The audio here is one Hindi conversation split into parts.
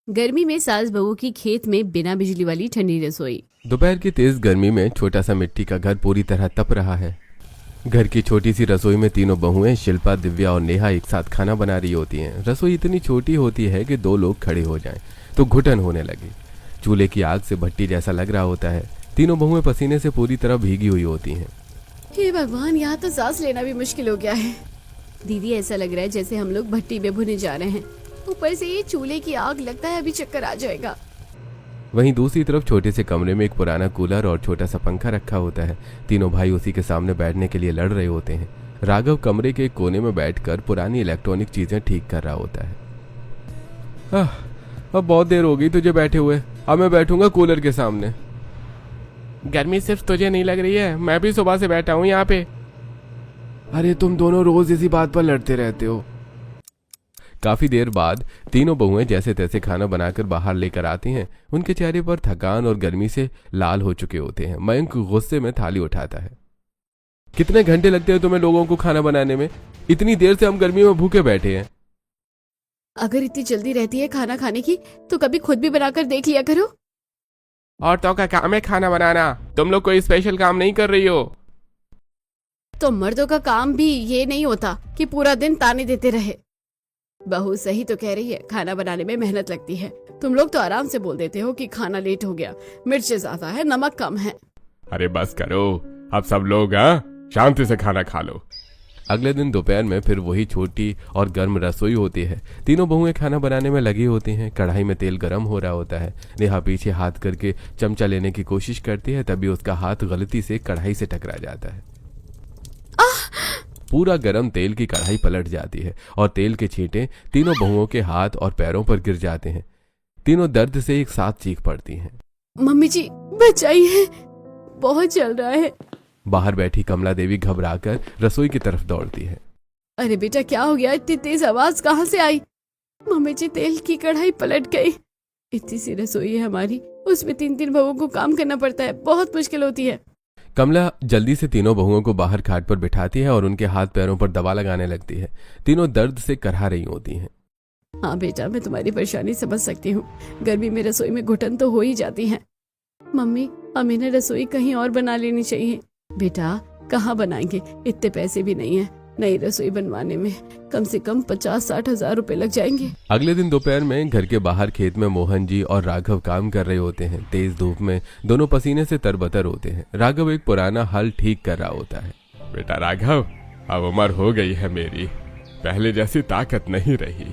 गर्मी में सास बहू की खेत में बिना बिजली वाली ठंडी रसोई। दोपहर की तेज गर्मी में छोटा सा मिट्टी का घर पूरी तरह तप रहा है। घर की छोटी सी रसोई में तीनों बहुएं शिल्पा, दिव्या और नेहा एक साथ खाना बना रही होती हैं। रसोई इतनी छोटी होती है कि दो लोग खड़े हो जाएं तो घुटन होने लगे। चूल्हे की आग से भट्टी जैसा लग रहा होता है। तीनों बहुएं पसीने से पूरी तरह भीगी हुई होती हैं। हे भगवान, यहाँ तो सांस लेना भी मुश्किल हो गया है। दीदी, ऐसा लग रहा है जैसे हम लोग भट्टी में भुने जा रहे हैं। ऊपर से ये चूल्हे की आग, लगता है अभी चक्कर आ जाएगा। वहीं दूसरी तरफ छोटे से कमरे में एक पुराना कूलर और छोटा सा पंखा रखा होता है। तीनों भाई उसी के सामने बैठने के लिए लड़ रहे होते हैं। राघव कमरे के कोने में बैठकर पुरानी इलेक्ट्रॉनिक चीजें ठीक कर रहा होता है। अब बहुत देर हो गई तुझे बैठे हुए, अब मैं बैठूंगा कूलर के सामने। गर्मी सिर्फ तुझे नहीं लग रही है, मैं भी सुबह से बैठा हूँ यहाँ पे। अरे तुम दोनों रोज इसी बात पर लड़ते रहते हो। काफी देर बाद तीनों बहुएं जैसे तैसे खाना बनाकर बाहर लेकर आती हैं। उनके चेहरे पर थकान और गर्मी से लाल हो चुके होते हैं। मयंक गुस्से में थाली उठाता है। कितने घंटे लगते हैं तुम्हें लोगों को खाना बनाने में? इतनी देर से हम गर्मी में भूखे बैठे हैं। अगर इतनी जल्दी रहती है खाना खाने की तो कभी खुद भी बनाकर देख लिया करो। औरतों का काम है खाना बनाना, तुम लोग कोई स्पेशल काम नहीं कर रही हो। तो मर्दों का काम भी ये नहीं होता कि पूरा दिन ताने देते रहे। बहू सही तो कह रही है, खाना बनाने में मेहनत लगती है। तुम लोग तो आराम से बोल देते हो कि खाना लेट हो गया, मिर्च ज्यादा है, नमक कम है। अरे बस करो, अब सब लोग शांति से खाना खा लो। अगले दिन दोपहर में फिर वही छोटी और गर्म रसोई होती है। तीनों बहुएं खाना बनाने में लगी होती हैं। कढ़ाई में तेल गर्म हो रहा होता है। नेहा पीछे हाथ करके चमचा लेने की कोशिश करती है, तभी उसका हाथ गलती से कढ़ाई से टकरा जाता है। पूरा गरम तेल की कढ़ाई पलट जाती है और तेल के छींटे तीनों बहुओं के हाथ और पैरों पर गिर जाते हैं। तीनों दर्द से एक साथ चीख पड़ती हैं। मम्मी जी बचाइए, बहुत जल रहा है। बाहर बैठी कमला देवी घबराकर रसोई की तरफ दौड़ती है। अरे बेटा, क्या हो गया? इतनी तेज आवाज कहाँ से आई? मम्मी जी, तेल की कढ़ाई पलट गई। इतनी सी रसोई है हमारी, उसमें 3-3 बहुओं को काम करना पड़ता है, बहुत मुश्किल होती है। कमला जल्दी से तीनों बहुओं को बाहर खाट पर बिठाती है और उनके हाथ पैरों पर दवा लगाने लगती है। तीनों दर्द से करहा रही होती हैं। हाँ बेटा, मैं तुम्हारी परेशानी समझ सकती हूँ। गर्मी में रसोई में घुटन तो हो ही जाती है। मम्मी, हमें ना रसोई कहीं और बना लेनी चाहिए। बेटा, कहाँ बनाएंगे? इतने पैसे भी नहीं है। नई रसोई बनवाने में कम से कम 50-60 हजार रुपए लग जाएंगे। अगले दिन दोपहर में घर के बाहर खेत में मोहन जी और राघव काम कर रहे होते हैं। तेज धूप में दोनों पसीने से तरबतर होते हैं। राघव एक पुराना हल ठीक कर रहा होता है। बेटा राघव, अब उम्र हो गई है मेरी, पहले जैसी ताकत नहीं रही।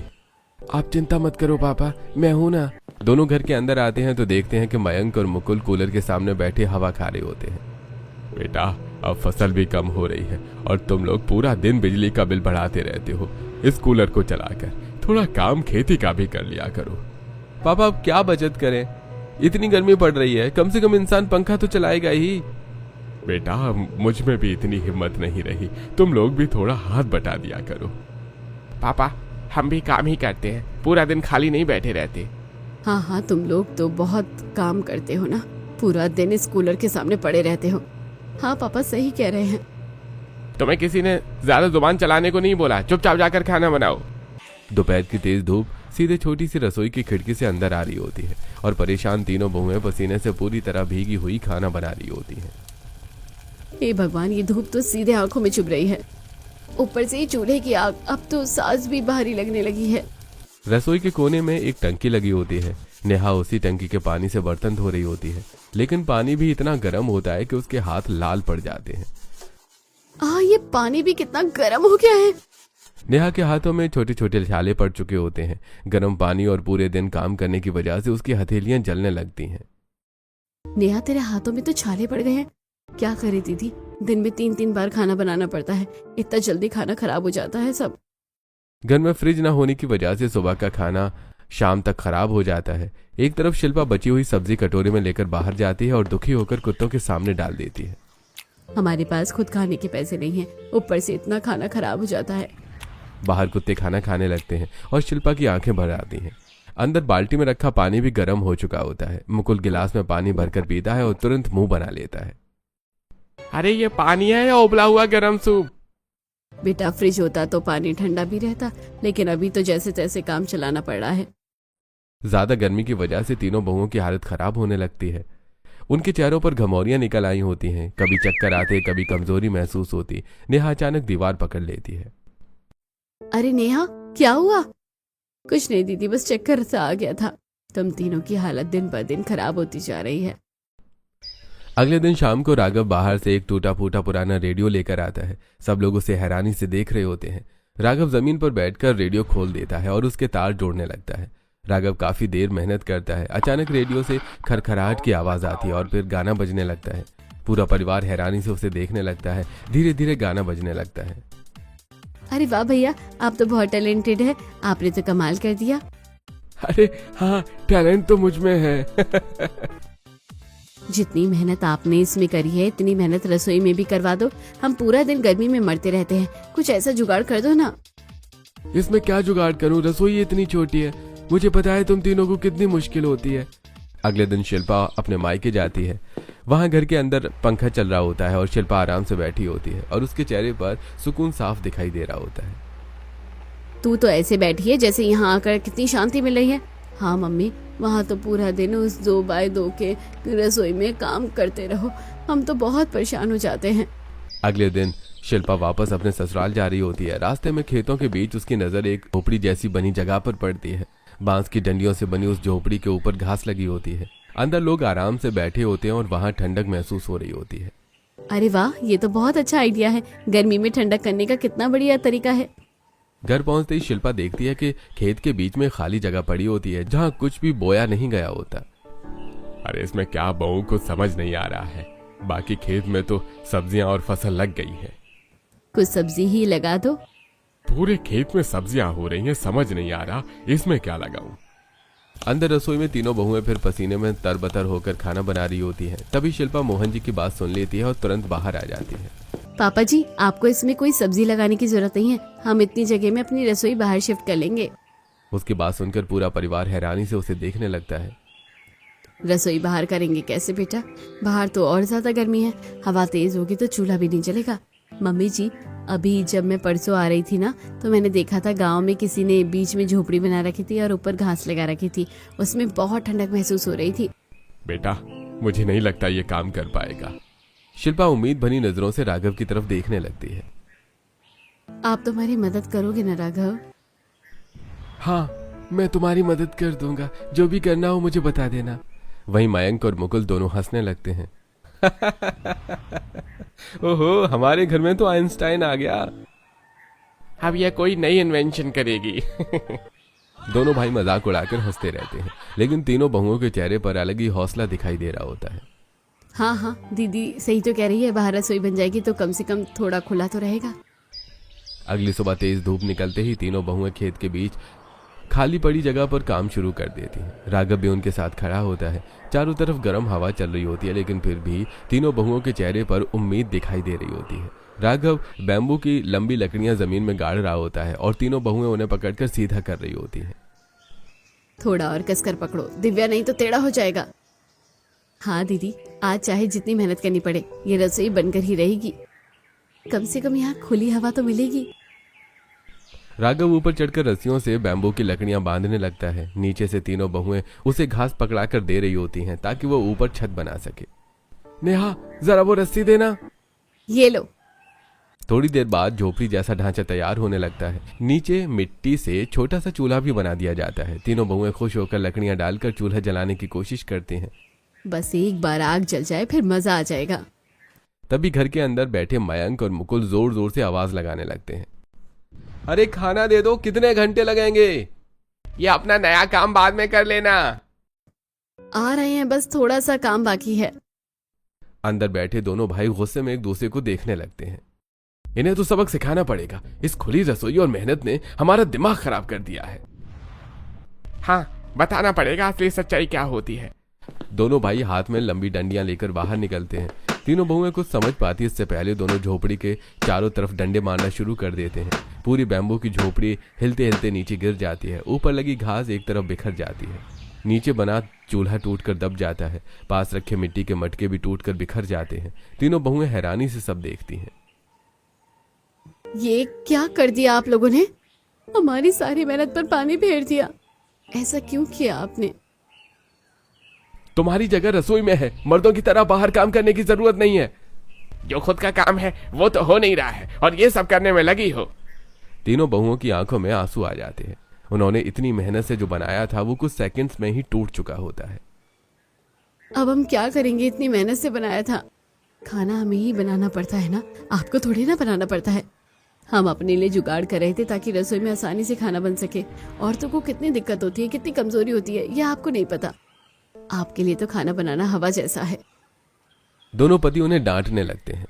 आप चिंता मत करो पापा, मैं हूं ना। दोनों घर के अंदर आते हैं तो देखते हैं कि मयंक और मुकुल कूलर के सामने बैठे हवा खा रहे होते हैं। बेटा, अब फसल भी कम हो रही है और तुम लोग पूरा दिन बिजली का बिल बढ़ाते रहते हो। इस कूलर को चलाकर थोड़ा काम खेती का भी कर लिया करो। पापा, अब क्या बचत करें? इतनी गर्मी पड़ रही है, कम से कम इंसान पंखा तो चलाएगा ही। बेटा, मुझ में भी इतनी हिम्मत नहीं रही, तुम लोग भी थोड़ा हाथ बटा दिया करो। पापा, हम भी काम ही करते हैं, पूरा दिन खाली नहीं बैठे रहते। हाँ हाँ, तुम लोग तो बहुत काम करते हो ना, पूरा दिन इस कूलर के सामने पड़े रहते हो। हाँ पापा, सही कह रहे हैं। तुम्हें किसी ने ज्यादा जुबान चलाने को नहीं बोला, चुपचाप जाकर खाना बनाओ। दोपहर की तेज धूप सीधे छोटी सी रसोई की खिड़की से अंदर आ रही होती है और परेशान तीनों बहुएं पसीने से पूरी तरह भीगी हुई खाना बना रही होती हैं। हे भगवान, ये धूप तो सीधे आंखों में चुभ रही है। ऊपर से ये चूल्हे की आग, अब तो सांस भी भारी लगने लगी है। रसोई के कोने में एक टंकी लगी होती है। नेहा उसी टंकी के पानी से बर्तन धो रही होती है, लेकिन पानी भी इतना गर्म होता है कि उसके हाथ लाल पड़ जाते हैं। ये पानी भी कितना गर्म हो गया है। नेहा के हाथों में छोटे छोटे छाले पड़ चुके होते हैं। गर्म पानी और पूरे दिन काम करने की वजह से उसकी हथेलियां जलने लगती हैं। नेहा, तेरे हाथों में तो छाले पड़ गए हैं। क्या करे दीदी, दिन में 3-3 बार खाना बनाना पड़ता है, इतना जल्दी खाना खराब हो जाता है सब। घर में फ्रिज न होने की वजह से सुबह का खाना शाम तक खराब हो जाता है। एक तरफ शिल्पा बची हुई सब्जी कटोरे में लेकर बाहर जाती है और दुखी होकर कुत्तों के सामने डाल देती है। हमारे पास खुद खाने के पैसे नहीं हैं, ऊपर से इतना खाना खराब हो जाता है। बाहर कुत्ते खाना खाने लगते हैं और शिल्पा की आंखें भर आती हैं। अंदर बाल्टी में रखा पानी भी गर्म हो चुका होता है। मुकुल गिलास में पानी भरकर पीता है और तुरंत मुंह बना लेता है। अरे ये पानी है या उबला हुआ गरम सूप? बेटा, फ्रिज होता तो पानी ठंडा भी रहता, लेकिन अभी तो जैसे तैसे काम चलाना पड़ रहा है। ज्यादा गर्मी की वजह से तीनों बहुओं की हालत खराब होने लगती है। उनके चेहरों पर घमौरियां निकल आई होती हैं, कभी चक्कर आते, कभी कमजोरी महसूस होती। नेहा अचानक दीवार पकड़ लेती है। अरे नेहा, क्या हुआ? कुछ नहीं दीदी, बस चक्कर सा आ गया था। तुम तीनों की हालत दिन ब दिन खराब होती जा रही है। अगले दिन शाम को राघव बाहर से एक टूटा फूटा पुराना रेडियो लेकर आता है। सब लोग उसे हैरानी से देख रहे होते हैं। राघव जमीन पर बैठकर रेडियो खोल देता है और उसके तार जोड़ने लगता है। राघव काफी देर मेहनत करता है। अचानक रेडियो से खरखराहट की आवाज आती है और फिर गाना बजने लगता है। पूरा परिवार हैरानी से उसे देखने लगता है। धीरे धीरे गाना बजने लगता है। अरे वाह भैया, आप तो बहुत टैलेंटेड है, आपने तो कमाल कर दिया। अरे हाँ, टैलेंट तो मुझ में है। जितनी मेहनत आपने इसमें करी है, इतनी मेहनत रसोई में भी करवा दो। हम पूरा दिन गर्मी में मरते रहते हैं, कुछ ऐसा जुगाड़ कर दो ना। इसमें क्या जुगाड़ करूं, रसोई इतनी छोटी है। मुझे पता है तुम तीनों को कितनी मुश्किल होती है। अगले दिन शिल्पा अपने मायके जाती है। वहां घर के अंदर पंखा चल रहा होता है और शिल्पा आराम से बैठी होती है और उसके चेहरे पर सुकून साफ दिखाई दे रहा होता है। तू तो ऐसे बैठी है जैसे यहाँ आकर कितनी शांति मिल रही है। हाँ मम्मी, वहाँ तो पूरा दिन उस 2x2 के रसोई में काम करते रहो, हम तो बहुत परेशान हो जाते हैं। अगले दिन शिल्पा वापस अपने ससुराल जा रही होती है। रास्ते में खेतों के बीच उसकी नजर एक झोपड़ी जैसी बनी जगह पर पड़ती है। बांस की डंडियों से बनी उस झोपड़ी के ऊपर घास लगी होती है। अंदर लोग आराम से बैठे होते हैं और वहां ठंडक महसूस हो रही होती है। अरे वाह, ये तो बहुत अच्छा आइडिया है। गर्मी में ठंडक करने का कितना बढ़िया तरीका है। घर पहुंचते ही शिल्पा देखती है कि खेत के बीच में खाली जगह पड़ी होती है जहां कुछ भी बोया नहीं गया होता। अरे इसमें क्या बहू को समझ नहीं आ रहा है। बाकी खेत में तो सब्जियां और फसल लग गई है। कुछ सब्जी ही लगा दो। पूरे खेत में सब्जियां हो रही हैं, समझ नहीं आ रहा इसमें क्या लगाऊं। अंदर रसोई में तीनों बहुएं फिर पसीने में तरबतर होकर खाना बना रही होती हैं। तभी शिल्पा मोहन जी की बात सुन लेती है और तुरंत बाहर आ जाती है। पापा जी, आपको इसमें कोई सब्जी लगाने की जरूरत नहीं है, हम इतनी जगह में अपनी रसोई बाहर शिफ्ट कर लेंगे। उसकी बात सुनकर पूरा परिवार हैरानी से उसे देखने लगता है। रसोई बाहर करेंगे कैसे बेटा? बाहर तो और ज्यादा गर्मी है, हवा तेज होगी तो चूल्हा भी नहीं जलेगा। मम्मी जी, अभी जब मैं परसों आ रही थी ना, तो मैंने देखा था गांव में किसी ने बीच में झोपड़ी बना रखी थी और ऊपर घास लगा रखी थी। उसमें बहुत ठंडक महसूस हो रही थी। बेटा, मुझे नहीं लगता ये काम कर पाएगा। शिल्पा उम्मीद भरी नजरों से राघव की तरफ देखने लगती है। आप तो हमारी मदद करोगे ना राघव? हाँ, मैं तुम्हारी मदद कर दूंगा, जो भी करना हो मुझे बता देना। वहीं मयंक और मुकुल दोनों हंसने लगते हैं। ओहो, हमारे घर में तो आइंस्टाइन आ गया। अब यह कोई नई इन्वेंशन करेगी। दोनों भाई मजाक उड़ाकर हंसते रहते हैं, लेकिन तीनों बहुओं के चेहरे पर अलग ही हौसला दिखाई दे रहा होता है। हाँ हाँ, दीदी सही तो कह रही है, बाहर रसोई बन जाएगी तो कम से कम थोड़ा खुला तो रहेगा। अगली सुबह तेज धूप निकलते ही तीनों बहुएं खेत के बीच खाली पड़ी जगह पर काम शुरू कर देती हैं। राघव भी उनके साथ खड़ा होता है। चारों तरफ गर्म हवा चल रही होती है, लेकिन फिर भी तीनों बहुओं के चेहरे पर उम्मीद दिखाई दे रही होती है। राघव बैम्बू की लंबी लकड़ियां जमीन में गाड़ रहा होता है और तीनों बहुएं उन्हें पकड़कर सीधा कर रही होती हैं। थोड़ा और कसकर पकड़ो दिव्या, नहीं तो टेढ़ा हो जाएगा। हाँ दीदी, आज चाहे जितनी मेहनत करनी पड़े, ये रसोई बनकर ही रहेगी। कम से कम यहाँ खुली हवा तो मिलेगी। राघव ऊपर चढ़कर रस्सियों से बैम्बू की लकड़ियां बांधने लगता है। नीचे से तीनों बहुएं उसे घास पकड़ाकर दे रही होती हैं ताकि वो ऊपर छत बना सके। नेहा, जरा वो रस्सी देना। ये लो। थोड़ी देर बाद झोपड़ी जैसा ढांचा तैयार होने लगता है। नीचे मिट्टी से छोटा सा चूल्हा भी बना दिया जाता है। तीनों बहुएं खुश होकर लकड़ियां डालकर चूल्हा जलाने की कोशिश करती हैं। बस एक बार आग जल जाए फिर मजा आ जाएगा। तभी घर के अंदर बैठे मयंक और मुकुल जोर जोर से आवाज लगाने लगते हैं। अरे खाना दे दो, कितने घंटे लगेंगे? ये अपना नया काम बाद में कर लेना। आ रहे हैं, बस थोड़ा सा काम बाकी है। अंदर बैठे दोनों भाई गुस्से में एक दूसरे को देखने लगते हैं। इन्हें तो सबक सिखाना पड़ेगा। इस खुली रसोई और मेहनत ने हमारा दिमाग खराब कर दिया है। हाँ, बताना पड़ेगा असली सच्चाई क्या होती है। दोनों भाई हाथ में लंबी डंडियां लेकर बाहर निकलते हैं। तीनों बहुएं कुछ समझ पाती इससे पहले दोनों झोपड़ी के चारों तरफ डंडे मारना शुरू कर देते हैं। पूरी बैम्बू की झोपड़ी हिलते हिलते नीचे गिर जाती है। ऊपर लगी घास एक तरफ बिखर जाती है। नीचे बना चूल्हा टूटकर दब जाता है। पास रखे मिट्टी के मटके भी टूटकर बिखर जाते हैं। तीनों बहुएं हैरानी से सब देखती हैं। ये क्या कर दिया आप लोगों ने? हमारी सारी मेहनत पर पानी फेर दिया। ऐसा क्यों किया आपने? तुम्हारी जगह रसोई में है, मर्दों की तरह बाहर काम करने की जरूरत नहीं है। जो खुद का काम है वो तो हो नहीं रहा है और ये सब करने में लगी हो। तीनों बहुओं की आंखों में आंसू आ जाते हैं। उन्होंने इतनी मेहनत से जो बनाया था वो कुछ सेकंड्स में ही टूट चुका होता है। अब हम क्या करेंगे? इतनी मेहनत से बनाया था। खाना हमें ही बनाना पड़ता है ना, आपको थोड़ी ना बनाना पड़ता है। हम अपने लिए जुगाड़ कर रहे थे ताकि रसोई में आसानी से खाना बन सके। औरतों को कितनी दिक्कत होती है, कितनी कमजोरी होती है, यह आपको नहीं पता। आपके लिए तो खाना बनाना हवा जैसा है। दोनों पति उन्हें डांटने लगते हैं।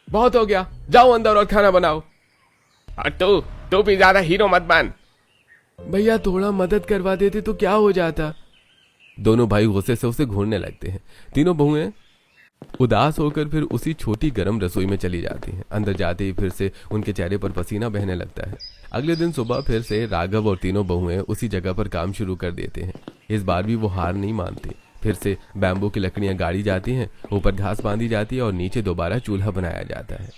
बहुत हो गया, जाओ अंदर और खाना बनाओ। और तू भी ज्यादा हीरो मत बन। भैया थोड़ा मदद करवा देते तो क्या हो जाता। दोनों भाई गुस्से से उसे घूरने लगते हैं। तीनों बहुएं उदास होकर फिर उसी छोटी गर्म रसोई में चली जाती हैं। अंदर जाते ही फिर से उनके चेहरे पर पसीना बहने लगता है। अगले दिन सुबह फिर से राघव और तीनों बहुएं उसी जगह पर काम शुरू कर देते हैं। इस बार भी वो हार नहीं मानते। फिर से बैम्बू की लकड़ियां गाड़ी जाती हैं, ऊपर घास बांधी जाती है और नीचे दोबारा चूल्हा बनाया जाता है।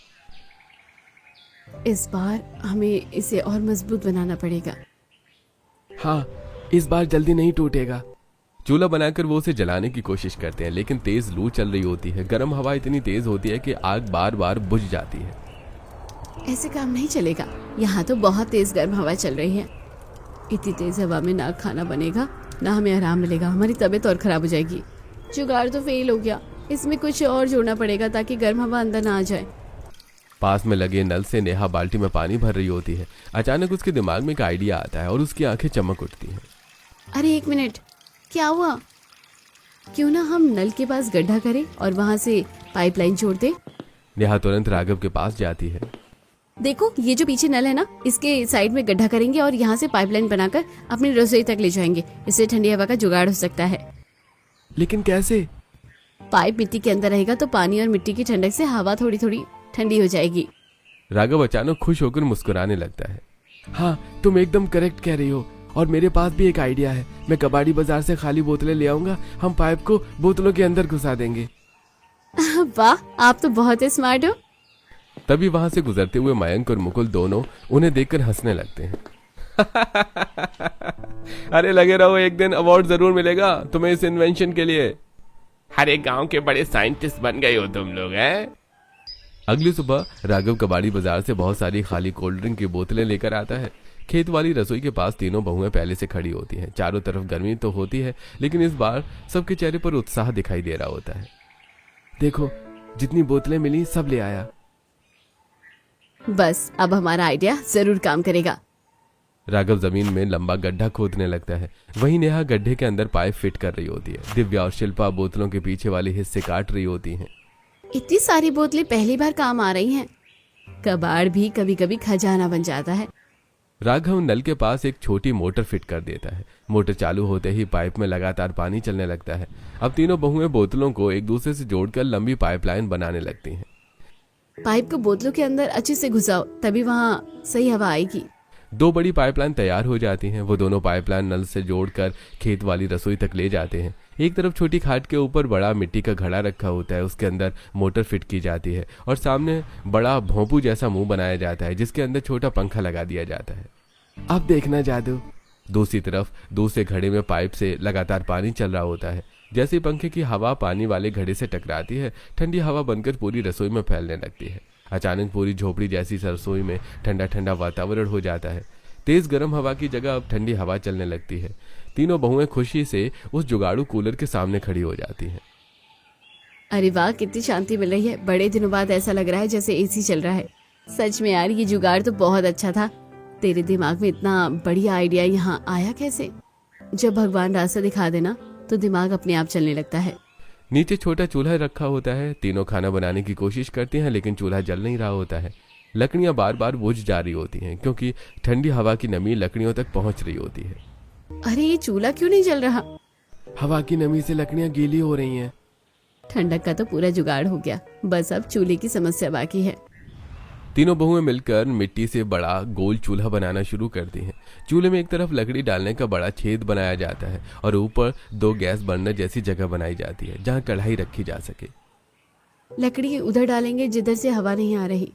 इस बार हमें इसे और मजबूत बनाना पड़ेगा। हाँ, इस बार जल्दी नहीं टूटेगा। चूल्हा बनाकर वो उसे जलाने की कोशिश करते हैं, लेकिन तेज लू चल रही होती है। गर्म हवा इतनी तेज होती है कि आग बार बार बुझ जाती है। ऐसे काम नहीं चलेगा। यहाँ तो बहुत तेज गर्म हवा चल रही है। इतनी तेज हवा में ना खाना बनेगा ना हमें आराम मिलेगा, हमारी तबीयत और खराब हो जाएगी। जुगाड़ तो फेल हो गया, इसमें कुछ और जोड़ना पड़ेगा ताकि गर्म हवा अंदर ना आ जाए। पास में लगे नल से नेहा बाल्टी में पानी भर रही होती है। अचानक उसके दिमाग में एक आइडिया आता है और उसकी आंखें चमक उठती हैं। अरे एक मिनट, क्या हुआ? क्यों ना हम नल के पास गड्ढा करें और वहां से पाइपलाइन छोड़ दें। नेहा तुरंत राघव के पास जाती है। देखो, ये जो पीछे नल है ना, इसके साइड में गड्ढा करेंगे और यहाँ से पाइपलाइन बनाकर अपनी रसोई तक ले जाएंगे। इससे ठंडी हवा का जुगाड़ हो सकता है। लेकिन कैसे? पाइप मिट्टी के अंदर रहेगा तो पानी और मिट्टी की ठंडक से हवा थोड़ी थोड़ी ठंडी हो जाएगी। राघव अचानक खुश होकर मुस्कुराने लगता है। हाँ, तुम एकदम करेक्ट कह रही हो और मेरे पास भी एक आइडिया है। मैं कबाड़ी बाजार से खाली बोतलें ले आऊंगा, हम पाइप को बोतलों के अंदर घुसा देंगे। वाह, आप तो बहुत ही स्मार्ट हो। तभी वहां से गुजरते हुए मयंक और मुकुल दोनों उन्हें देखकर हंसने लगते हैं। अरे लगे रहो, एक दिन अवार्ड जरूर मिलेगा तुम्हें इस इन्वेंशन के लिए। हर एक गांव के बड़े साइंटिस्ट बन गए हो तुम लोग, हैं? अगली सुबह राघव कबाड़ी बाजार से बहुत सारी खाली कोल्ड ड्रिंक की बोतलें लेकर आता है। खेत वाली रसोई के पास तीनों बहुएं पहले से खड़ी होती हैं। चारों तरफ गर्मी तो होती है, लेकिन इस बार सबके चेहरे पर उत्साह दिखाई दे रहा होता है। देखो, जितनी बोतलें मिली सब ले आया। बस अब हमारा आइडिया जरूर काम करेगा। राघव जमीन में लंबा गड्ढा खोदने लगता है। वहीं नेहा गड्ढे के अंदर पाइप फिट कर रही होती है। दिव्या और शिल्पा बोतलों के पीछे वाले हिस्से काट रही होती हैं। इतनी सारी बोतलें पहली बार काम आ रही हैं। कबाड़ भी कभी कभी खजाना बन जाता है। राघव नल के पास एक छोटी मोटर फिट कर देता है। मोटर चालू होते ही पाइप में लगातार पानी चलने लगता है। अब तीनों बहुएं बोतलों को एक दूसरे से जोड़कर लंबी पाइपलाइन बनाने लगती हैं। पाइप को बोतलों के अंदर अच्छे से घुसाओ, तभी वहाँ सही हवा आएगी। 2 बड़ी पाइपलाइन तैयार हो जाती हैं। वो दोनों पाइपलाइन नल से जोड़कर खेत वाली रसोई तक ले जाते हैं। एक तरफ छोटी खाट के ऊपर बड़ा मिट्टी का घड़ा रखा होता है, उसके अंदर मोटर फिट की जाती है और सामने बड़ा भोंपू जैसा मुंह बनाया जाता है, जिसके अंदर छोटा पंखा लगा दिया जाता है। अब देखना जादू। दूसरी तरफ दूसरे घड़े में पाइप से लगातार पानी चल रहा होता है। जैसे पंखे की हवा पानी वाले घड़े से टकराती है, ठंडी हवा बनकर पूरी रसोई में फैलने लगती है। अचानक पूरी झोपड़ी जैसी रसोई में ठंडा ठंडा वातावरण हो जाता है। तेज गर्म हवा की जगह अब ठंडी हवा चलने लगती है। तीनों बहुएं खुशी से उस जुगाड़ू कूलर के सामने खड़ी हो जाती हैं। अरे वाह, कितनी शांति मिल रही है। बड़े दिनों बाद ऐसा लग रहा है जैसे एसी चल रहा है। सच में यार, ये जुगाड़ तो बहुत अच्छा था। तेरे दिमाग में इतना बढ़िया आइडिया यहाँ आया कैसे? जब भगवान रास्ता दिखा देना तो दिमाग अपने आप चलने लगता है। नीचे छोटा चूल्हा रखा होता है। तीनों खाना बनाने की कोशिश करती हैं, लेकिन चूल्हा जल नहीं रहा होता है। लकड़ियां बार बार बुझ जा रही होती हैं, क्योंकि ठंडी हवा की नमी लकड़ियों तक पहुंच रही होती है। अरे ये चूल्हा क्यों नहीं जल रहा? हवा की नमी से लकड़ियां गीली हो रही हैं। ठंडक का तो पूरा जुगाड़ हो गया, बस अब चूल्हे की समस्या बाकी है। तीनों बहुएं मिलकर मिट्टी से बड़ा गोल चूल्हा बनाना शुरू करती हैं। चूल्हे में एक तरफ लकड़ी डालने का बड़ा छेद बनाया जाता है और ऊपर 2 गैस बर्नर जैसी जगह बनाई जाती है, जहां कढ़ाई रखी जा सके। लकड़ी उधर डालेंगे जिधर से हवा नहीं आ रही।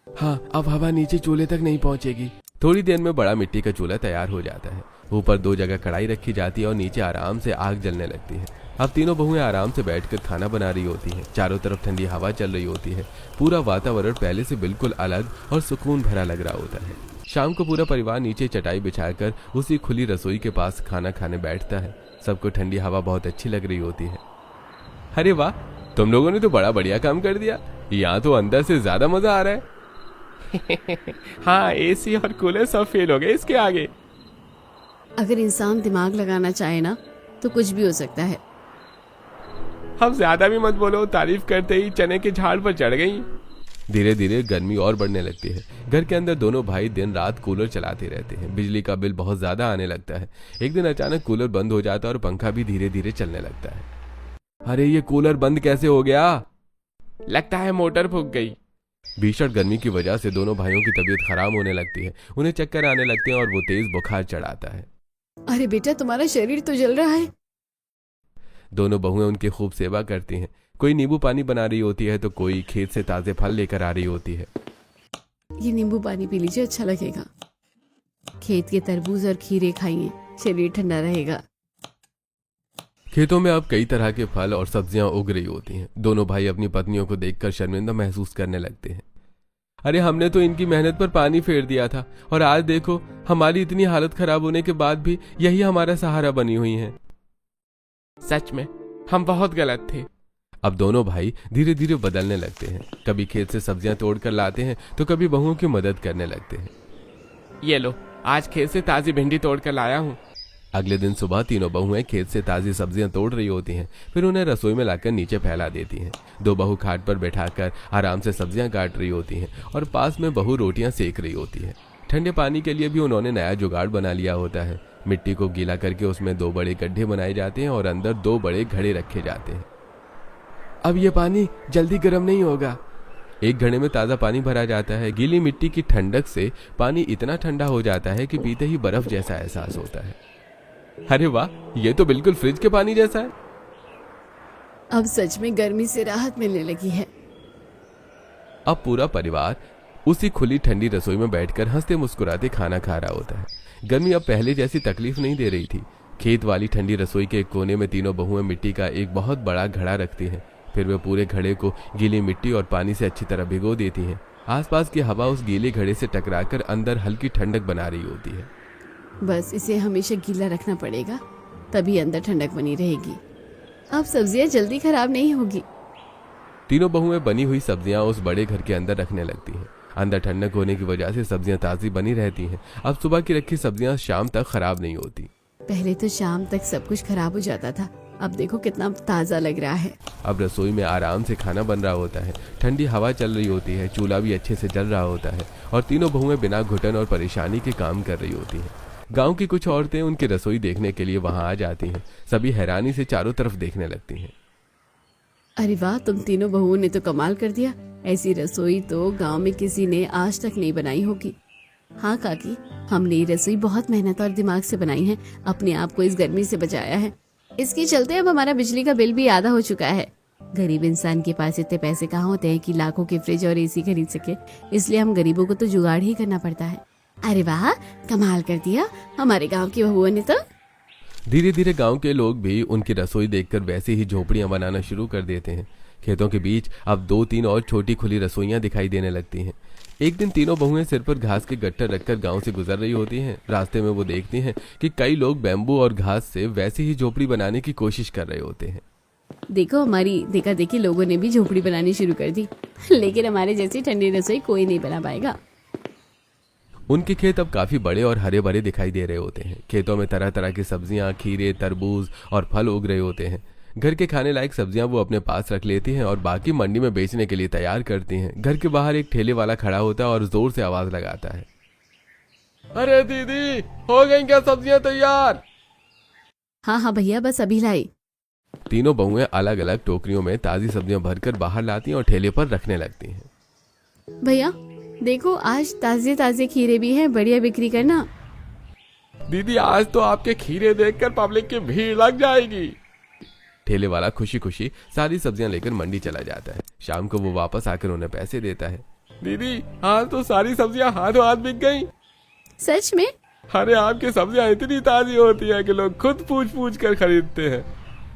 हाँ, अब हवा नीचे चूल्हे तक नहीं पहुंचेगी। थोड़ी देर में बड़ा मिट्टी का चूल्हा तैयार हो जाता है। ऊपर 2 जगह कढ़ाई रखी जाती है और नीचे आराम से आग जलने लगती है। अब तीनों बहुएं आराम से बैठकर खाना बना रही होती हैं। चारों तरफ ठंडी हवा चल रही होती है। पूरा वातावरण पहले से बिल्कुल अलग और सुकून भरा लग रहा होता है। शाम को पूरा परिवार नीचे चटाई बिछाकर उसी खुली रसोई के पास खाना खाने बैठता है। सबको ठंडी हवा बहुत अच्छी लग रही होती है। अरे वाह, तुम लोगों ने तो बड़ा बढ़िया काम कर दिया। यहाँ तो अंदर से ज्यादा मजा आ रहा है। हाँ, एसी और कूलर सब फेल हो गए इसके आगे। अगर इंसान दिमाग लगाना चाहे ना तो कुछ भी हो सकता है। हम ज्यादा भी मत बोलो, तारीफ करते ही चने के झाड़ पर चढ़ गई। धीरे धीरे गर्मी और बढ़ने लगती है। घर के अंदर दोनों भाई दिन रात कूलर चलाते रहते हैं। बिजली का बिल बहुत ज्यादा आने लगता है। एक दिन अचानक कूलर बंद हो जाता है और पंखा भी धीरे धीरे चलने लगता है। अरे ये कूलर बंद कैसे हो गया? लगता है मोटर फूक गई। भीषण गर्मी की वजह से दोनों भाइयों की तबीयत खराब होने लगती है। उन्हें चक्कर आने लगते हैं और वो तेज बुखार चढ़ाता है। अरे बेटा, तुम्हारा शरीर तो जल रहा है। दोनों बहुएं उनकी खूब सेवा करती हैं। कोई नींबू पानी बना रही होती है तो कोई खेत से ताजे फल लेकर आ रही होती है। ये नींबू पानी पी लीजिए, अच्छा लगेगा। खेत के तरबूज और खीरे खाइए, शरीर ठंडा रहेगा। खेतों में अब कई तरह के फल और सब्जियां उग रही होती हैं। दोनों भाई अपनी पत्नियों को देखकर शर्मिंदा महसूस करने लगते हैं। अरे हमने तो इनकी मेहनत पर पानी फेर दिया था और आज देखो हमारी इतनी हालत खराब होने के बाद भी यही हमारा सहारा बनी हुई हैं। सच में हम बहुत गलत थे। अब दोनों भाई धीरे धीरे बदलने लगते हैं। कभी खेत से सब्जियां तोड़ कर लाते हैं तो कभी बहुओं की मदद करने लगते हैं। ये लो, आज खेत से ताजी भिंडी तोड़ कर लाया हूँ। अगले दिन सुबह तीनों बहुएं खेत से ताजी सब्जियां तोड़ रही होती हैं। फिर उन्हें रसोई में लाकर नीचे फैला देती हैं। 2 बहू खाट पर बैठाकर आराम से सब्जियां काट रही होती हैं और पास में बहू रोटियां सेक रही होती है। ठंडे पानी के लिए भी उन्होंने नया जुगाड़ बना लिया होता है। मिट्टी को गीला करके उसमें 2 बड़े गड्ढे बनाए जाते हैं और अंदर 2 बड़े घड़े रखे जाते हैं। अब ये पानी जल्दी गर्म नहीं होगा। एक घड़े में ताज़ा पानी भरा जाता है। गीली मिट्टी की ठंडक से पानी इतना ठंडा हो जाता है कि पीते ही बर्फ जैसा एहसास होता है। अरे वाह, ये तो बिल्कुल फ्रिज के पानी जैसा है। अब सच में गर्मी से राहत मिलने लगी है। अब पूरा परिवार उसी खुली ठंडी रसोई में बैठकर हंसते मुस्कुराते खाना खा रहा होता है। गर्मी अब पहले जैसी तकलीफ नहीं दे रही थी। खेत वाली ठंडी रसोई के एक कोने में तीनों बहुएं मिट्टी का एक बहुत बड़ा घड़ा रखती हैं। फिर वे पूरे घड़े को गीली मिट्टी और पानी से अच्छी तरह भिगो देती हैं। आसपास की हवा उस गीले घड़े से टकराकर अंदर हल्की ठंडक बना रही होती है। बस इसे हमेशा गीला रखना पड़ेगा, तभी अंदर ठंडक बनी रहेगी। अब सब्जियां जल्दी खराब नहीं होगी। तीनों बहुएं बनी हुई सब्जियां उस बड़े घर के अंदर रखने लगती हैं। अंदर ठंडक होने की वजह से सब्जियां ताजी बनी रहती हैं। अब सुबह की रखी सब्जियां शाम तक खराब नहीं होती। पहले तो शाम तक सब कुछ खराब हो जाता था, अब देखो कितना ताजा लग रहा है। अब रसोई में आराम से खाना बन रहा होता है। ठंडी हवा चल रही होती है। चूल्हा भी अच्छे से जल रहा होता है और तीनों बहुएं बिना घुटन और परेशानी के काम कर रही होती हैं। गांव की कुछ औरतें उनकी रसोई देखने के लिए वहां आ जाती हैं। सभी हैरानी से चारों तरफ देखने लगती हैं। अरे वाह, तुम तीनों बहुओं ने तो कमाल कर दिया। ऐसी रसोई तो गांव में किसी ने आज तक नहीं बनाई होगी। हाँ काकी, हमने ये रसोई बहुत मेहनत और दिमाग से बनाई है। अपने आप को इस गर्मी से बचाया है। इसके चलते अब हमारा बिजली का बिल भी आधा हो चुका है। गरीब इंसान के पास इतने पैसे कहाँ होते हैं कि लाखों के फ्रिज और एसी खरीद सके, इसलिए हम गरीबों को तो जुगाड़ ही करना पड़ता है। अरे वाह, कमाल कर दिया हमारे गांव की बहुओं ने तो। धीरे धीरे गांव के लोग भी उनकी रसोई देखकर वैसे ही झोपड़ियां बनाना शुरू कर देते हैं। खेतों के बीच अब 2-3 और छोटी खुली रसोइयां दिखाई देने लगती हैं। एक दिन तीनों बहुएं सिर पर घास के गट्ठर रखकर गांव से गुजर रही होती हैं। रास्ते में वो देखती हैं कि कई लोग बैम्बू और घास से वैसी ही झोपड़ी बनाने की कोशिश कर रहे होते हैं। देखो, हमारी देखा देखी लोगों ने भी झोपड़ी बनानी शुरू कर दी, लेकिन हमारे जैसी ठंडी रसोई कोई नहीं बना पाएगा। उनके खेत अब काफी बड़े और हरे भरे दिखाई दे रहे होते हैं। खेतों में तरह तरह की सब्जियां, खीरे, तरबूज और फल उग रहे होते हैं। घर के खाने लायक सब्जियां वो अपने पास रख लेती हैं और बाकी मंडी में बेचने के लिए तैयार करती हैं। घर के बाहर एक ठेले वाला खड़ा होता है और जोर से आवाज लगाता है, अरे दीदी, हो गई क्या सब्जियां तैयार? हाँ हाँ भैया, बस अभी लाई। तीनों बहुएं अलग अलग टोकरियों में ताजी सब्जियां भरकर बाहर लाती हैं और ठेले पर रखने लगती हैं। भैया देखो, आज ताजे ताजे खीरे भी हैं, बढ़िया बिक्री करना। दीदी, आज तो आपके खीरे देखकर पब्लिक की भीड़ लग जाएगी। ठेले वाला खुशी खुशी सारी सब्जियां लेकर मंडी चला जाता है। शाम को वो वापस आकर उन्हें पैसे देता है। दीदी, आज तो सारी सब्जियां हाथों हाथ बिक गई। सच में? अरे आपकी सब्जियां इतनी ताजी होती है कि लोग खुद पूछ पूछ कर खरीदते हैं।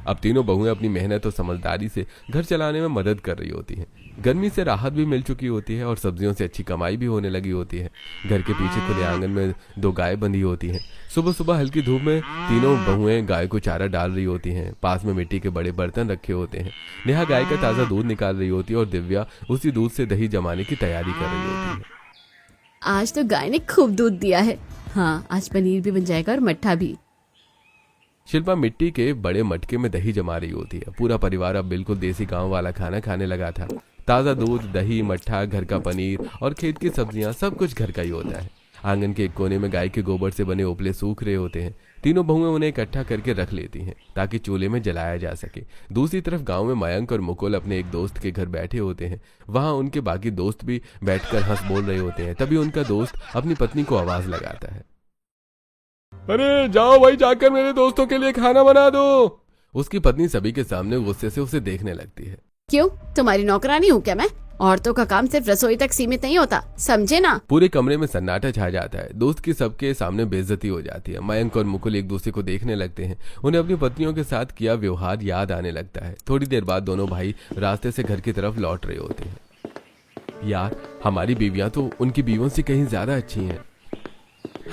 अब तीनों बहुएं अपनी मेहनत और समझदारी से घर चलाने में मदद कर रही होती हैं। गर्मी से राहत भी मिल चुकी होती है और सब्जियों से अच्छी कमाई भी होने लगी होती है। घर के पीछे खुले आंगन में 2 गाय बंधी होती हैं। सुबह सुबह हल्की धूप में तीनों बहुएं गाय को चारा डाल रही होती हैं। पास में मिट्टी के बड़े बर्तन रखे होते हैं। नेहा गाय का ताज़ा दूध निकाल रही होती है और दिव्या उसी दूध से दही जमाने की तैयारी कर रही होती है। आज तो गाय ने खूब दूध दिया है। हाँ, आज पनीर भी बन जाएगा और मट्ठा भी। शिल्पा मिट्टी के बड़े मटके में दही जमा रही होती है। पूरा परिवार अब बिल्कुल देसी गांव वाला खाना खाने लगा था। ताज़ा दूध, दही, मट्ठा, घर का पनीर और खेत की सब्जियां, सब कुछ घर का ही होता है। आंगन के एक कोने में गाय के गोबर से बने उपले सूख रहे होते हैं। तीनों बहुएं उन्हें इकट्ठा करके रख लेती हैं ताकि चूल्हे में जलाया जा सके। दूसरी तरफ गांव में मयंक और मुकुल अपने एक दोस्त के घर बैठे होते हैं। वहां उनके बाकी दोस्त भी बैठकर हंस बोल रहे होते हैं। तभी उनका दोस्त अपनी पत्नी को आवाज लगाता है। अरे जाओ भाई, जाकर मेरे दोस्तों के लिए खाना बना दो। उसकी पत्नी सभी के सामने गुस्से से उसे देखने लगती है। क्यों, तुम्हारी नौकरानी हूँ क्या मैं? औरतों का काम सिर्फ रसोई तक सीमित नहीं होता, समझे ना? पूरे कमरे में सन्नाटा छा जाता है। दोस्त की सबके सामने बेइज्जती हो जाती है। मयंक और मुकुल एक दूसरे को देखने लगते हैं। उन्हें अपनी पत्नियों के साथ किया व्यवहार याद आने लगता है। थोड़ी देर बाद दोनों भाई रास्ते से घर की तरफ लौट रहे होते हैं। यार, हमारी बीवियां तो उनकी बीवियों से कहीं ज्यादा अच्छी हैं।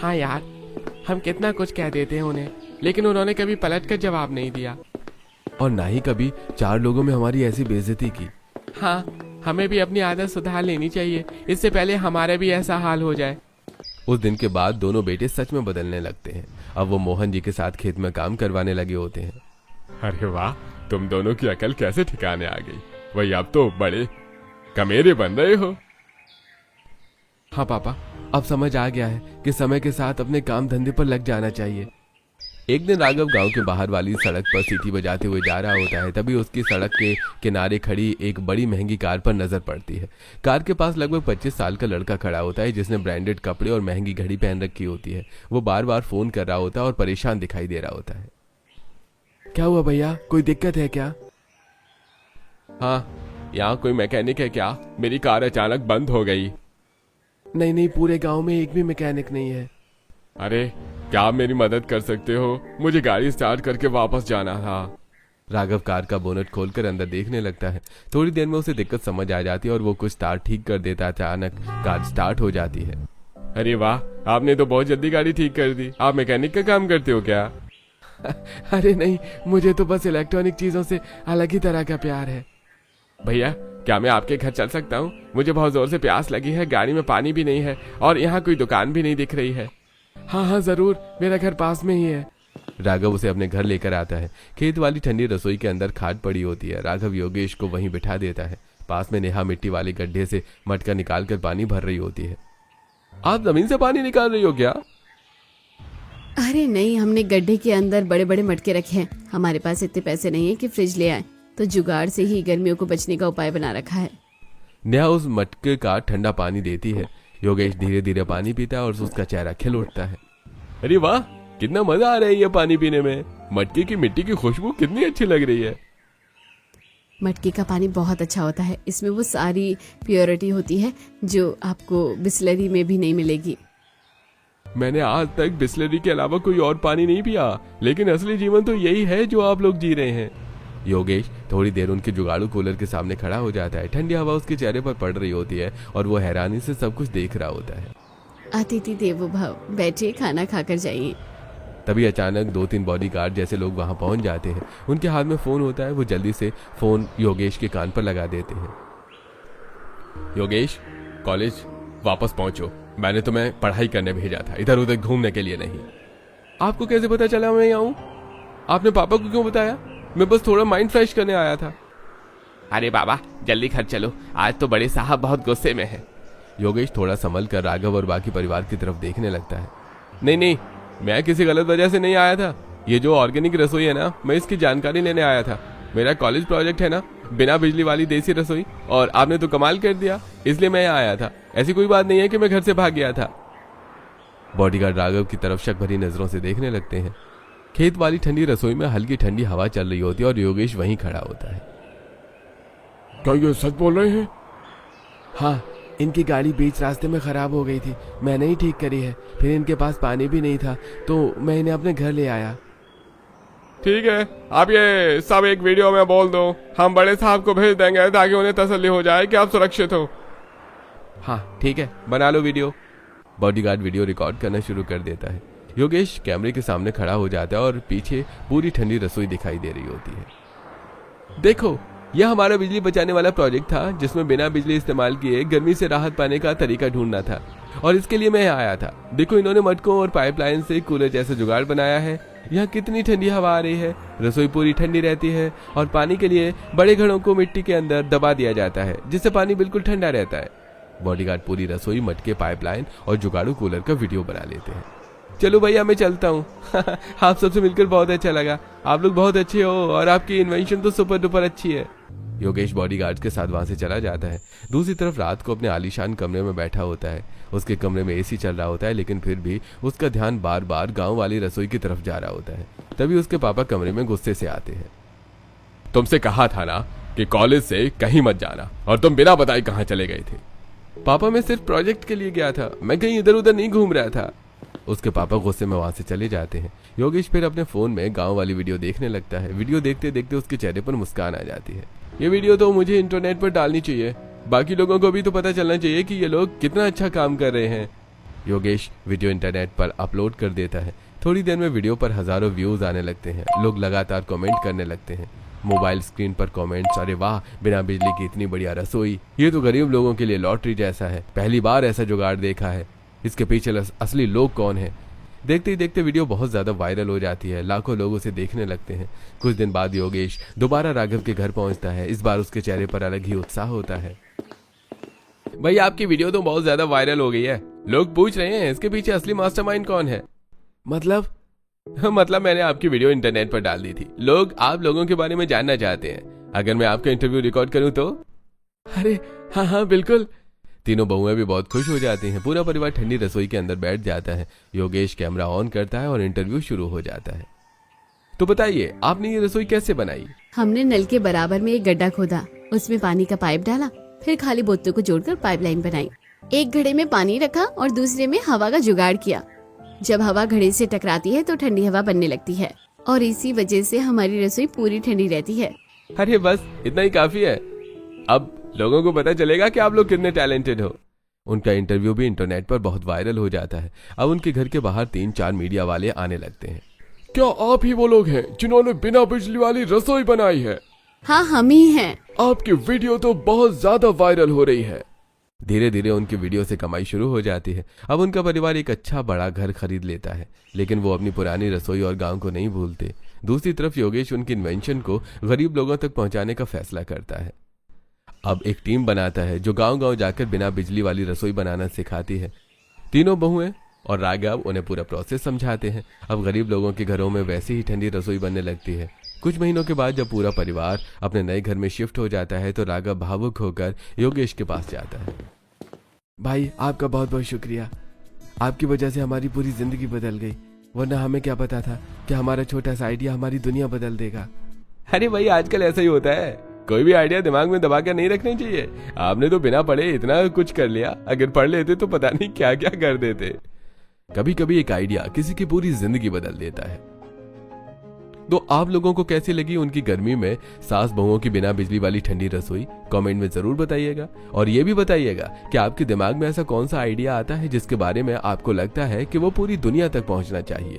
हाँ यार, हम कितना कुछ कह देते हैं उन्हें, लेकिन उन्होंने कभी पलट कर जवाब नहीं दिया। और ना ही कभी 4 लोगों में हमारी ऐसी बेइज्जती की। हाँ, हमें भी अपनी आदत सुधार लेनी चाहिए, इससे पहले हमारे भी ऐसा हाल हो जाए। उस दिन के बाद दोनों बेटे सच में बदलने लगते हैं। अब वो मोहन जी के साथ खेत में काम करवाने लगे होते हैं। अरे वाह, तुम दोनों की अकल कैसे ठिकाने आ गई। वही अब तो बड़े कमेरे बन रहे हो। हाँ पापा, अब समझ आ गया है कि समय के साथ अपने काम धंधे पर लग जाना चाहिए। एक दिन राघव गांव के बाहर वाली सड़क पर सीटी बजाते हुए जा रहा होता है। तभी उसकी सड़क के किनारे खड़ी एक बड़ी महंगी कार पर नजर पड़ती है। कार के पास लगभग 25 साल का लड़का खड़ा होता है जिसने ब्रांडेड कपड़े और महंगी घड़ी पहन रखी होती है। वो बार बार फोन कर रहा होता है और परेशान दिखाई दे रहा होता है। क्या हुआ भैया, कोई दिक्कत है क्या? हाँ, यहाँ कोई मैकेनिक है क्या? मेरी कार अचानक बंद हो गई। नहीं, पूरे गांव में एक भी मैकेनिक नहीं है। अरे, क्या आप मेरी मदद कर सकते हो? मुझे गाड़ी स्टार्ट करके वापस जाना था। राघव कार का बोनट खोलकर अंदर देखने लगता है। थोड़ी देर में उसे दिक्कत समझ आ जाती है और वो कुछ तार ठीक कर देता है। अचानक कार स्टार्ट हो जाती है। अरे वाह, आपने तो बहुत जल्दी गाड़ी ठीक कर दी। आप मैकेनिक का काम करते हो क्या? अरे नहीं, मुझे तो बस इलेक्ट्रॉनिक चीजों से अलग ही तरह का प्यार है। भैया, क्या मैं आपके घर चल सकता हूँ? मुझे बहुत जोर से प्यास लगी है, गाड़ी में पानी भी नहीं है और यहाँ कोई दुकान भी नहीं दिख रही है। हाँ जरूर, मेरा घर पास में ही है। राघव उसे अपने घर लेकर आता है। खेत वाली ठंडी रसोई के अंदर खाट पड़ी होती है। राघव योगेश को वहीं बिठा देता है। पास में नेहा मिट्टी वाले गड्ढे से मटका निकालकर पानी भर रही होती है। आप जमीन से पानी निकाल रही हो क्या? अरे नहीं, हमने गड्ढे के अंदर बड़े बड़े मटके रखे हैं। हमारे पास इतने पैसे नहीं है कि फ्रिज ले आए, तो जुगाड़ से ही गर्मियों को बचने का उपाय बना रखा है। नेहा उस मटके का ठंडा पानी देती है। योगेश धीरे धीरे पानी पीता है और उसका चेहरा खिल उठता है। अरे वाह, कितना मजा आ रहा है ये पानी पीने में। मटके की मिट्टी की खुशबू कितनी अच्छी लग रही है। मटके का पानी बहुत अच्छा होता है। इसमें वो सारी प्योरिटी होती है जो आपको बिस्लरी में भी नहीं मिलेगी। मैंने आज तक बिस्लरी के अलावा कोई और पानी नहीं पिया, लेकिन असली जीवन तो यही है जो आप लोग जी रहे हैं। योगेश थोड़ी देर उनके जुगाड़ू कूलर के सामने खड़ा हो जाता है। ठंडी हवा उसके चेहरे पर पड़ रही होती है और वो हैरानी से सब कुछ देख रहा होता है। अतिथि देवो भव, बैठिए, खाना खाकर जाइए। तभी अचानक 2-3 बॉडीगार्ड जैसे लोग वहां पहुंच जाते हैं। उनके हाथ में फोन होता है। वो जल्दी से फोन योगेश के कान पर लगा देते हैं। योगेश, कॉलेज वापस पहुंचो। मैंने तुम्हें पढ़ाई करने भेजा था, इधर उधर घूमने के लिए नहीं। आपको कैसे पता चला मैं यहाँ हूँ? आपने पापा को क्यों बताया? मैं बस थोड़ा माइंड फ्रेश करने आया था। अरे बाबा, जल्दी घर चलो, आज तो बड़े साहब बहुत गुस्से में हैं। योगेश थोड़ा संभल कर राघव और बाकी परिवार की तरफ देखने लगता है। नहीं, मैं किसी गलत वजह से नहीं आया था। ये जो ऑर्गेनिक रसोई है ना, मैं इसकी जानकारी लेने आया था। मेरा कॉलेज प्रोजेक्ट है ना, बिना बिजली वाली देसी रसोई, और आपने तो कमाल कर दिया, इसलिए मैं यहाँ आया था। ऐसी कोई बात नहीं है कि मैं घर से भाग गया था। बॉडीगार्ड राघव की तरफ शक भरी नजरों से देखने लगते हैं। खेत वाली ठंडी रसोई में हल्की ठंडी हवा चल रही होती है और योगेश वहीं खड़ा होता है। क्या ये सच बोल रहे हैं? हाँ, इनकी गाड़ी बीच रास्ते में ख़राब हो गई थी, मैंने ही ठीक करी है। फिर इनके पास पानी भी नहीं था तो मैं इन्हें अपने घर ले आया। ठीक है, आप ये सब एक वीडियो में बोल दो, हम बड़े साहब को भेज देंगे ताकि उन्हें तसल्ली हो जाए कि आप सुरक्षित हो। हाँ ठीक है, बना लो वीडियो। बॉडीगार्ड वीडियो रिकॉर्ड करना शुरू कर देता है। योगेश कैमरे के सामने खड़ा हो जाता है और पीछे पूरी ठंडी रसोई दिखाई दे रही होती है। देखो, यह हमारा बिजली बचाने वाला प्रोजेक्ट था जिसमें बिना बिजली इस्तेमाल किए गर्मी से राहत पाने का तरीका ढूंढना था और इसके लिए मैं यहाँ आया था। देखो, इन्होंने मटकों और पाइपलाइन से कूलर जैसा जुगाड़ बनाया है। यहाँ कितनी ठंडी हवा आ रही है, रसोई पूरी ठंडी रहती है और पानी के लिए बड़े घड़ों को मिट्टी के अंदर दबा दिया जाता है जिससे पानी बिल्कुल ठंडा रहता है। बॉडीगार्ड पूरी रसोई, मटके, पाइपलाइन और जुगाड़ू कूलर का वीडियो बना लेते हैं। चलो भैया, मैं चलता हूँ। आप सबसे मिलकर बहुत अच्छा लगा, आप लोग बहुत अच्छे हो और आपकी इन्वेंशन तो सुपर डुपर अच्छी है। योगेश बॉडीगार्ड के साथ वहां से चला जाता है। दूसरी तरफ रात को अपने आलीशान कमरे में बैठा होता है। उसके कमरे में एसी चल रहा होता है लेकिन फिर भी उसका ध्यान बार बार गांव वाली रसोई की तरफ जा रहा होता है। तभी उसके पापा कमरे में गुस्से से आते हैं। तुमसे कहा था ना कि कॉलेज से कहीं मत जाना, और तुम बिना बताए कहाँ चले गए थे? पापा, मैं सिर्फ प्रोजेक्ट के लिए गया था, मैं कहीं इधर उधर नहीं घूम रहा था। उसके पापा गुस्से में वहां से चले जाते हैं। योगेश फिर अपने फोन में गांव वाली वीडियो देखने लगता है। वीडियो देखते देखते उसके चेहरे पर मुस्कान आ जाती है। ये वीडियो तो मुझे इंटरनेट पर डालनी चाहिए, बाकी लोगों को भी तो पता चलना चाहिए कि ये लोग कितना अच्छा काम कर रहे हैं। योगेश वीडियो इंटरनेट पर अपलोड कर देता है। थोड़ी देर में वीडियो पर हजारों व्यूज आने लगते हैं। लोग लगातार कमेंट करने लगते हैं। मोबाइल स्क्रीन पर कमेंट्स, अरे वाह, बिना बिजली की इतनी बढ़िया रसोई, ये तो गरीब लोगों के लिए लॉटरी जैसा है, पहली बार ऐसा जुगाड़ देखा है, इसके पीछे असली लोग कौन है। देखते ही देखते वीडियो बहुत ज्यादा वायरल हो जाती है। लाखों लोग उसे देखने लगते हैं। कुछ दिन बाद योगेश दोबारा राघव के घर पहुंचता है। इस बार उसके चेहरे पर अलग ही उत्साह होता है। भाई, आपकी वीडियो तो बहुत ज्यादा वायरल हो गई है, लोग पूछ रहे हैं इसके पीछे असली मास्टरमाइंड कौन है। मतलब मैंने आपकी वीडियो इंटरनेट पर डाल दी थी, लोग आप लोगों के बारे में जानना चाहते हैं। अगर मैं आपका इंटरव्यू रिकॉर्ड करूं तो? अरे हाँ हाँ बिल्कुल। तीनों बहुएं भी बहुत खुश हो जाती हैं। पूरा परिवार ठंडी रसोई के अंदर बैठ जाता है। योगेश कैमरा ऑन करता है और इंटरव्यू शुरू हो जाता है। तो बताइए, आपने ये रसोई कैसे बनाई? हमने नल के बराबर में एक गड्ढा खोदा, उसमें पानी का पाइप डाला, फिर खाली बोतलों को जोड़कर पाइपलाइन बनाई। एक घड़े में पानी रखा और दूसरे में हवा का जुगाड़ किया। जब हवा घड़े से टकराती है तो ठंडी हवा बनने लगती है और इसी वजह से हमारी रसोई पूरी ठंडी रहती है। अरे बस इतना ही काफी है, अब लोगों को पता चलेगा कि आप लोग कितने टैलेंटेड हो। उनका इंटरव्यू भी इंटरनेट पर बहुत वायरल हो जाता है। अब उनके घर के बाहर 3-4 मीडिया वाले आने लगते हैं। क्या आप ही वो लोग हैं जिन्होंने बिना बिजली वाली रसोई बनाई है? हाँ, हम ही हैं। आपकी वीडियो तो बहुत ज्यादा वायरल हो रही है। धीरे धीरे उनकी वीडियो से कमाई शुरू हो जाती है। अब उनका परिवार एक अच्छा बड़ा घर खरीद लेता है, लेकिन वो अपनी पुरानी रसोई और गांव को नहीं भूलते। दूसरी तरफ योगेश उनकी इन्वेंशन को गरीब लोगों तक पहुंचाने का फैसला करता है। अब एक टीम बनाता है जो गांव-गांव जाकर बिना बिजली वाली रसोई बनाना सिखाती है। तीनों बहुएं और राघव उन्हें पूरा प्रोसेस समझाते हैं। अब गरीब लोगों के घरों में वैसे ही ठंडी रसोई बनने लगती है। कुछ महीनों के बाद जब पूरा परिवार अपने नए घर में शिफ्ट हो जाता है तो राघव भावुक होकर योगेश के पास जाता है। भाई, आपका बहुत बहुत शुक्रिया, आपकी वजह से हमारी पूरी जिंदगी बदल गई, वरना हमें क्या पता था कि हमारा छोटा सा आइडिया हमारी दुनिया बदल देगा। अरे भाई, आजकल ऐसा ही होता है, कोई भी आइडिया दिमाग में दबा कर नहीं रखना चाहिए। आपने तो बिना पढ़े इतना कुछ कर लिया, अगर पढ़ लेते तो पता नहीं क्या क्या कर देते। कभी कभी एक आइडिया किसी की पूरी जिंदगी बदल देता है। तो आप लोगों को कैसी लगी उनकी गर्मी में सास बहुओं की बिना बिजली वाली ठंडी रसोई? कमेंट में जरूर बताइएगा और ये भी बताइएगा कि आपके दिमाग में ऐसा कौन सा आइडिया आता है जिसके बारे में आपको लगता है कि वो पूरी दुनिया तक पहुंचना चाहिए।